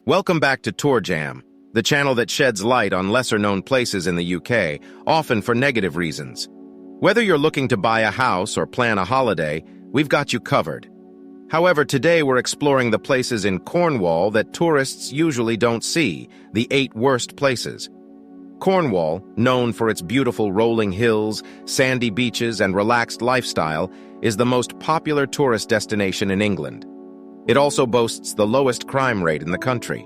Welcome back to Tour Jam, the channel that sheds light on lesser-known places in the UK, often for negative reasons. Whether you're looking to buy a house or plan a holiday, we've got you covered. However, today we're exploring the places in Cornwall that tourists usually don't see, the 8 worst places. Cornwall, known for its beautiful rolling hills, sandy beaches, and relaxed lifestyle, is the most popular tourist destination in England. It also boasts the lowest crime rate in the country.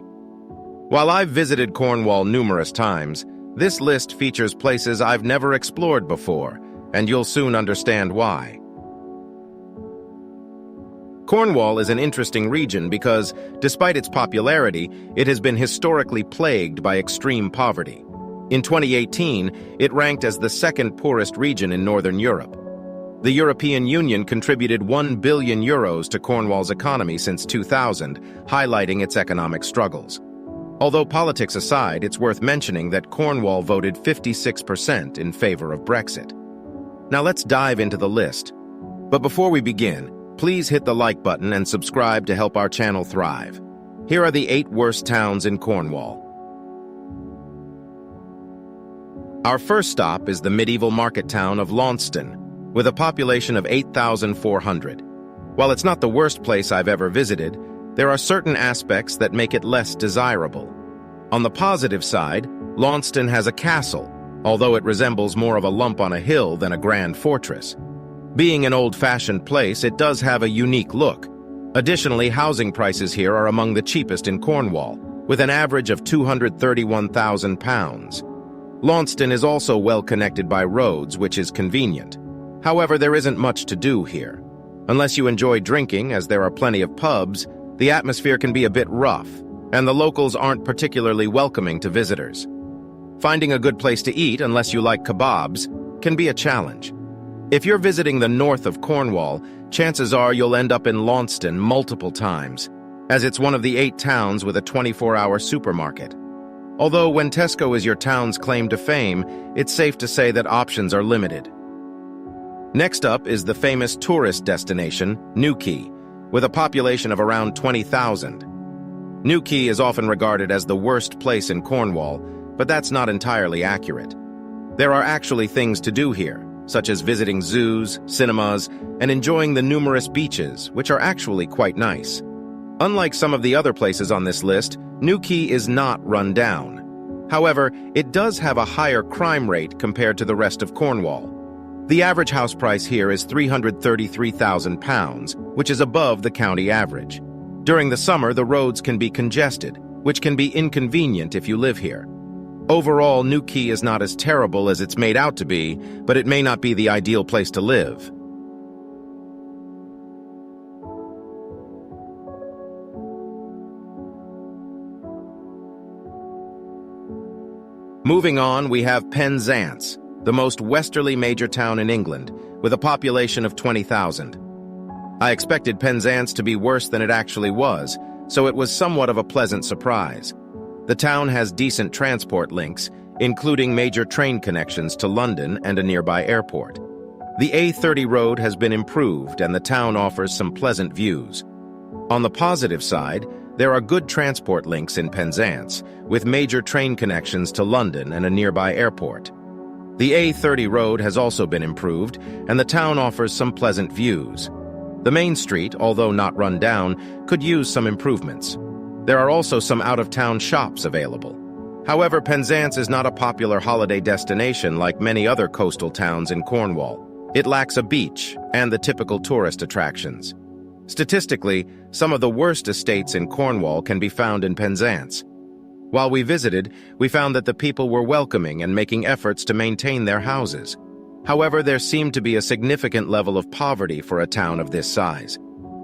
While I've visited Cornwall numerous times, this list features places I've never explored before, and you'll soon understand why. Cornwall is an interesting region because, despite its popularity, it has been historically plagued by extreme poverty. In 2018, it ranked as the second poorest region in Northern Europe. The European Union contributed €1 billion to Cornwall's economy since 2000, highlighting its economic struggles. Although politics aside, it's worth mentioning that Cornwall voted 56% in favor of Brexit. Now let's dive into the list. But before we begin, please hit the like button and subscribe to help our channel thrive. Here are the 8 worst towns in Cornwall. Our first stop is the medieval market town of Launceston, with a population of 8,400. While it's not the worst place I've ever visited, there are certain aspects that make it less desirable. On the positive side, Launceston has a castle, although it resembles more of a lump on a hill than a grand fortress. Being an old-fashioned place, it does have a unique look. Additionally, housing prices here are among the cheapest in Cornwall, with an average of £231,000. Launceston is also well connected by roads, which is convenient. However, there isn't much to do here. Unless you enjoy drinking, as there are plenty of pubs, the atmosphere can be a bit rough, and the locals aren't particularly welcoming to visitors. Finding a good place to eat, unless you like kebabs, can be a challenge. If you're visiting the north of Cornwall, chances are you'll end up in Launceston multiple times, as it's one of the 8 towns with a 24-hour supermarket. Although when Tesco is your town's claim to fame, it's safe to say that options are limited. Next up is the famous tourist destination, Newquay, with a population of around 20,000. Newquay is often regarded as the worst place in Cornwall, but that's not entirely accurate. There are actually things to do here, such as visiting zoos, cinemas, and enjoying the numerous beaches, which are actually quite nice. Unlike some of the other places on this list, Newquay is not run down. However, it does have a higher crime rate compared to the rest of Cornwall. The average house price here is £333,000, which is above the county average. During the summer, the roads can be congested, which can be inconvenient if you live here. Overall, Newquay is not as terrible as it's made out to be, but it may not be the ideal place to live. Moving on, we have Penzance, the most westerly major town in England, with a population of 20,000. I expected Penzance to be worse than it actually was, so it was somewhat of a pleasant surprise. The town has decent transport links, including major train connections to London and a nearby airport. The A30 road has been improved and the town offers some pleasant views. On the positive side, there are good transport links in Penzance, with major train connections to London and a nearby airport. The A30 road has also been improved, and the town offers some pleasant views. The main street, although not run down, could use some improvements. There are also some out-of-town shops available. However, Penzance is not a popular holiday destination like many other coastal towns in Cornwall. It lacks a beach and the typical tourist attractions. Statistically, some of the worst estates in Cornwall can be found in Penzance. While we visited, we found that the people were welcoming and making efforts to maintain their houses. However, there seemed to be a significant level of poverty for a town of this size.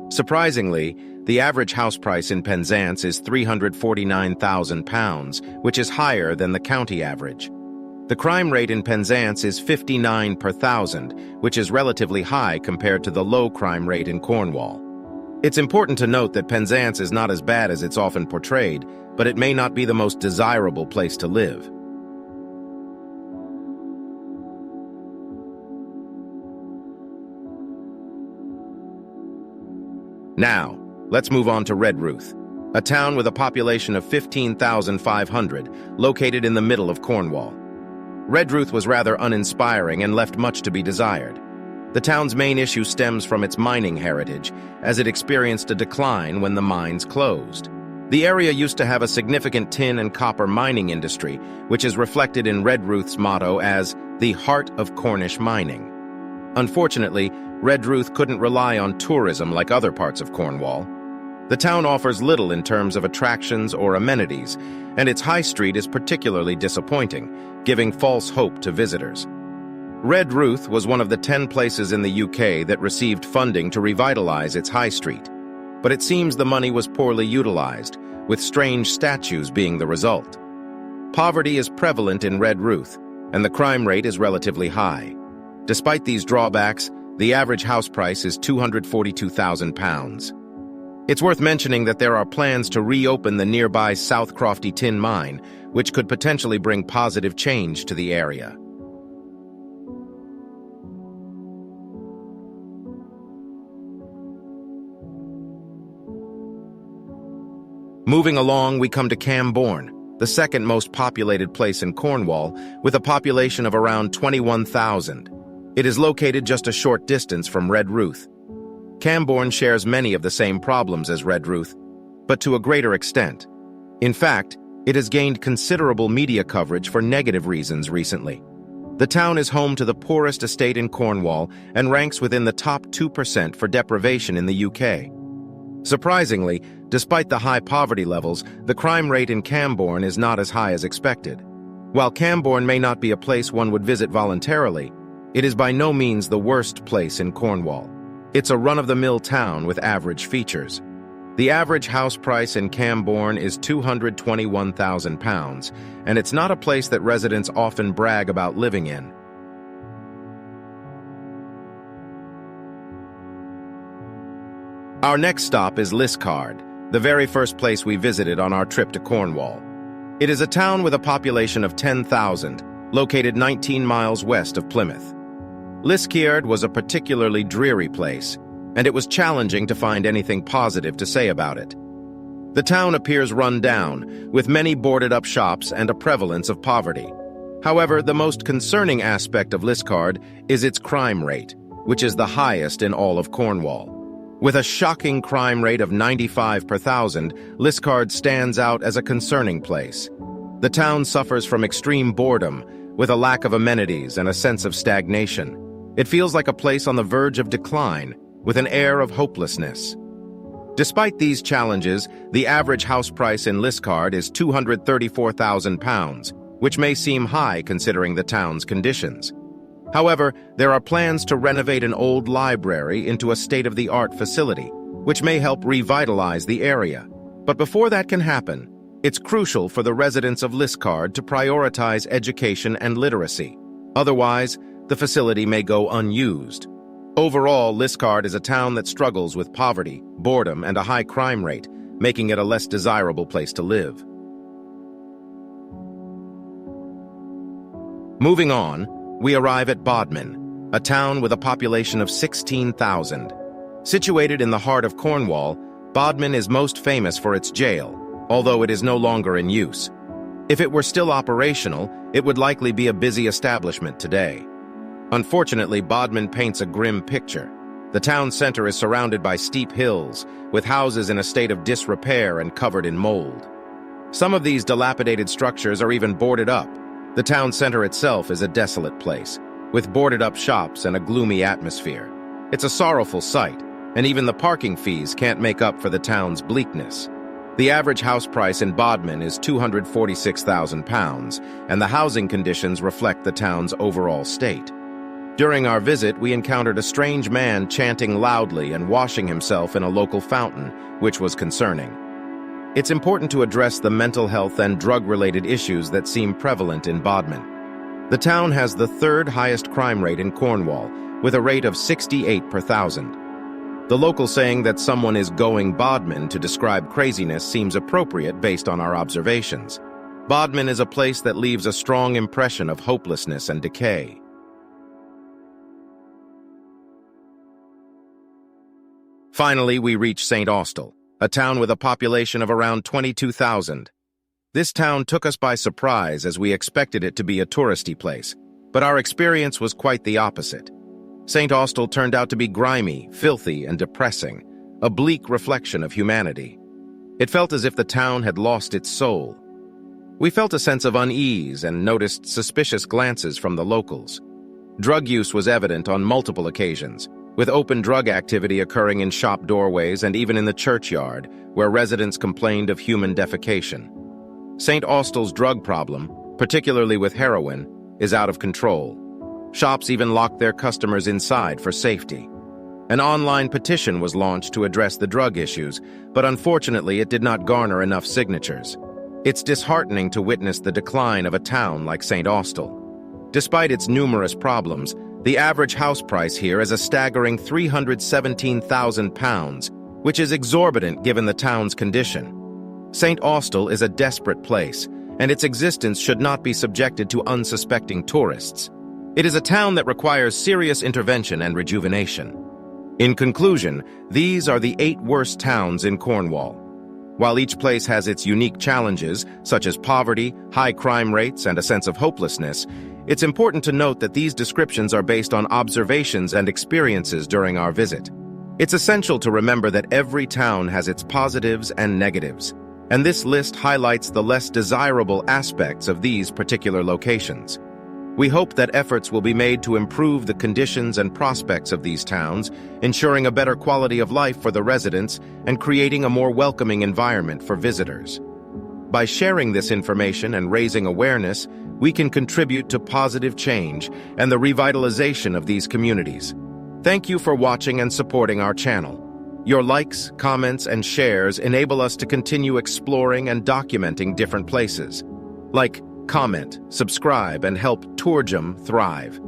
Surprisingly, the average house price in Penzance is £349,000, which is higher than the county average. The crime rate in Penzance is 59 per thousand, which is relatively high compared to the low crime rate in Cornwall. It's important to note that Penzance is not as bad as it's often portrayed, but it may not be the most desirable place to live. Now, let's move on to Redruth, a town with a population of 15,500, located in the middle of Cornwall. Redruth was rather uninspiring and left much to be desired. The town's main issue stems from its mining heritage, as it experienced a decline when the mines closed. The area used to have a significant tin and copper mining industry, which is reflected in Redruth's motto as the heart of Cornish mining. Unfortunately, Redruth couldn't rely on tourism like other parts of Cornwall. The town offers little in terms of attractions or amenities, and its high street is particularly disappointing, giving false hope to visitors. Redruth was one of the 10 places in the UK that received funding to revitalize its high street. But it seems the money was poorly utilized, with strange statues being the result. Poverty is prevalent in Redruth, and the crime rate is relatively high. Despite these drawbacks, the average house price is £242,000. It's worth mentioning that there are plans to reopen the nearby South Crofty tin mine, which could potentially bring positive change to the area. Moving along, we come to Camborne, the second most populated place in Cornwall, with a population of around 21,000. It is located just a short distance from Redruth. Camborne shares many of the same problems as Redruth, but to a greater extent. In fact, it has gained considerable media coverage for negative reasons recently. The town is home to the poorest estate in Cornwall and ranks within the top 2% for deprivation in the UK. Surprisingly, despite the high poverty levels, the crime rate in Camborne is not as high as expected. While Camborne may not be a place one would visit voluntarily, it is by no means the worst place in Cornwall. It's a run-of-the-mill town with average features. The average house price in Camborne is £221,000, and it's not a place that residents often brag about living in. Our next stop is Liskeard, the very first place we visited on our trip to Cornwall. It is a town with a population of 10,000, located 19 miles west of Plymouth. Liskeard was a particularly dreary place, and it was challenging to find anything positive to say about it. The town appears run down, with many boarded-up shops and a prevalence of poverty. However, the most concerning aspect of Liskeard is its crime rate, which is the highest in all of Cornwall. With a shocking crime rate of 95 per thousand, Liskeard stands out as a concerning place. The town suffers from extreme boredom, with a lack of amenities and a sense of stagnation. It feels like a place on the verge of decline, with an air of hopelessness. Despite these challenges, the average house price in Liskeard is £234,000, which may seem high considering the town's conditions. However, there are plans to renovate an old library into a state-of-the-art facility, which may help revitalize the area. But before that can happen, it's crucial for the residents of Liskeard to prioritize education and literacy. Otherwise, the facility may go unused. Overall, Liskeard is a town that struggles with poverty, boredom, and a high crime rate, making it a less desirable place to live. Moving on, we arrive at Bodmin, a town with a population of 16,000. Situated in the heart of Cornwall, Bodmin is most famous for its jail, although it is no longer in use. If it were still operational, it would likely be a busy establishment today. Unfortunately, Bodmin paints a grim picture. The town center is surrounded by steep hills, with houses in a state of disrepair and covered in mold. Some of these dilapidated structures are even boarded up. The town center itself is a desolate place, with boarded-up shops and a gloomy atmosphere. It's a sorrowful sight, and even the parking fees can't make up for the town's bleakness. The average house price in Bodmin is £246,000, and the housing conditions reflect the town's overall state. During our visit, we encountered a strange man chanting loudly and washing himself in a local fountain, which was concerning. It's important to address the mental health and drug-related issues that seem prevalent in Bodmin. The town has the third highest crime rate in Cornwall, with a rate of 68 per thousand. The local saying that someone is going Bodmin to describe craziness seems appropriate based on our observations. Bodmin is a place that leaves a strong impression of hopelessness and decay. Finally, we reach St. Austell, a town with a population of around 22,000. This town took us by surprise as we expected it to be a touristy place, but our experience was quite the opposite. St. Austell turned out to be grimy, filthy, and depressing, a bleak reflection of humanity. It felt as if the town had lost its soul. We felt a sense of unease and noticed suspicious glances from the locals. Drug use was evident on multiple occasions, with open drug activity occurring in shop doorways and even in the churchyard, where residents complained of human defecation. St. Austell's drug problem, particularly with heroin, is out of control. Shops even locked their customers inside for safety. An online petition was launched to address the drug issues, but unfortunately it did not garner enough signatures. It's disheartening to witness the decline of a town like St. Austell. Despite its numerous problems, the average house price here is a staggering £317,000, which is exorbitant given the town's condition. St. Austell is a desperate place, and its existence should not be subjected to unsuspecting tourists. It is a town that requires serious intervention and rejuvenation. In conclusion, these are the 8 worst towns in Cornwall. While each place has its unique challenges, such as poverty, high crime rates, and a sense of hopelessness, it's important to note that these descriptions are based on observations and experiences during our visit. It's essential to remember that every town has its positives and negatives, and this list highlights the less desirable aspects of these particular locations. We hope that efforts will be made to improve the conditions and prospects of these towns, ensuring a better quality of life for the residents and creating a more welcoming environment for visitors. By sharing this information and raising awareness, we can contribute to positive change and the revitalization of these communities. Thank you for watching and supporting our channel. Your likes, comments, and shares enable us to continue exploring and documenting different places. Like, comment, subscribe, and help Tourism thrive.